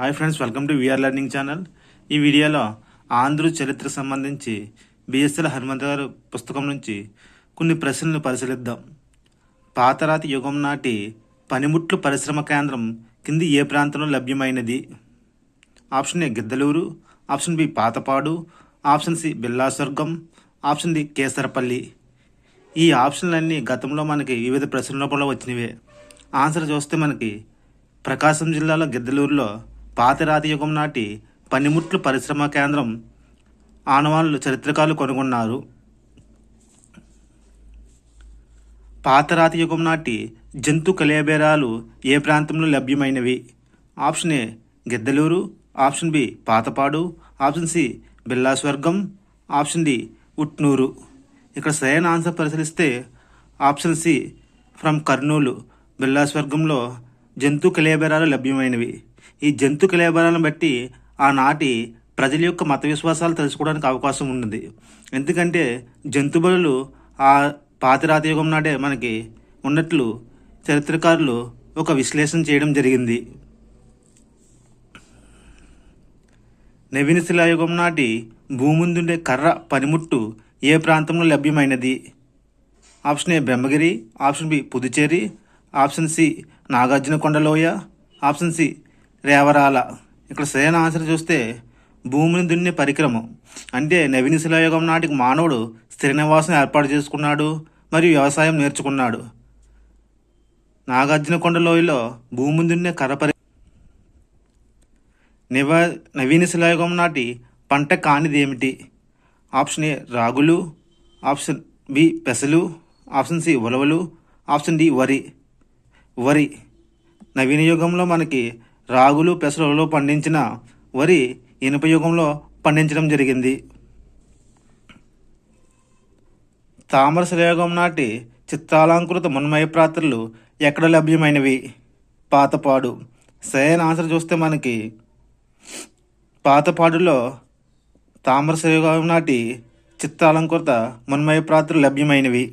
Hi friends, welcome to VR learning channel. ఈ వీడియోలో ఆంధ్ర చరిత్రకు సంబంధించి బిఎస్ఎల్ హనుమంత్ గారు పుస్తకం నుంచి కొన్ని ప్రశ్నలు పరిశీలిద్దాం. పాతరాతి యుగం నాటి పనిముట్లు పరిశ్రమ కేంద్రం కింది ఏ ప్రాంతంలో లభ్యమైనది? Option A Giddalur, option B Pathapadu, option C Billasurgam, option D Kesarapalli. ఈ ఆప్షన్లన్నీ గతంలో మనకి వివిధ ప్రశ్నల రూపంలో వచ్చినవే. ఆన్సర్ చూస్తే మనకి ప్రకాశం జిల్లాలో గిద్దలూరులో పాతరాతి యుగం నాటి పనిముట్లు పరిశ్రమ కేంద్రం ఆనవాళ్లు చరిత్రకారులు కనుగొన్నారు. పాతరాతి యుగం నాటి జంతు కళేబరాలు ఏ ప్రాంతంలో లభ్యమైనవి? Option A Giddalur, option B Pathapadu, option C Billasurgam, option D Utnoor. ఇక్కడ సరైన ఆన్సర్ పరిశీలిస్తే ఆప్షన్ సి ఫ్రమ్ కర్నూలు బిల్లాస్వర్గంలో జంతు కళేబరాలు లభ్యమైనవి. ఈ జంతు కళేబరాలను బట్టి ఆనాటి ప్రజల యొక్క మత విశ్వాసాలు తెలుసుకోవడానికి అవకాశం ఉంది. ఎందుకంటే జంతు బలులు ఆ పాతరాతి యుగం నాటే మనకి ఉన్నట్లు చరిత్రకారులు ఒక విశ్లేషణ చేయడం జరిగింది. నవీన శిలాయుగం నాటి భూమి ముందుండే కర్ర పనిముట్టు ఏ ప్రాంతంలో లభ్యమైనది? Option A Brahmagiri, option B Puducherry, option C నాగార్జునకొండలోయ, ఆప్షన్ సి రేవరాల. ఇక్కడ సరైన ఆన్సర్ చూస్తే భూమిని దున్నే పరికరము. అంటే నవీన శిలాయుగం నాటికి మానవుడు స్థిర నివాసం ఏర్పాటు చేసుకున్నాడు మరియు వ్యవసాయం నేర్చుకున్నాడు. నాగార్జునకొండ లోయలో భూమిని దున్నే నవీన శిలాయుగం నాటి పంట కానిది ఏమిటి? ఆప్షన్ ఏ రాగులు, ఆప్షన్ బి పెసలు, ఆప్షన్ సి ఉలవలు, ఆప్షన్ డి వరి. నవీన యుగంలో మనకి రాగులు పెసలలో పండించిన వరి ఇనుప యుగంలో పండించడం జరిగింది. తామర శిలాయుగం నాటి చిత్రాలంకృత మృణ్మయ పాత్రలు ఎక్కడ లభ్యమైనవి? పాతపాడు. సరైన ఆన్సర్ చూస్తే మనకి పాతపాడులో తామర శిలాయుగం నాటి చిత్రాలంకృత మృణ్మయ పాత్రలు లభ్యమైనవి.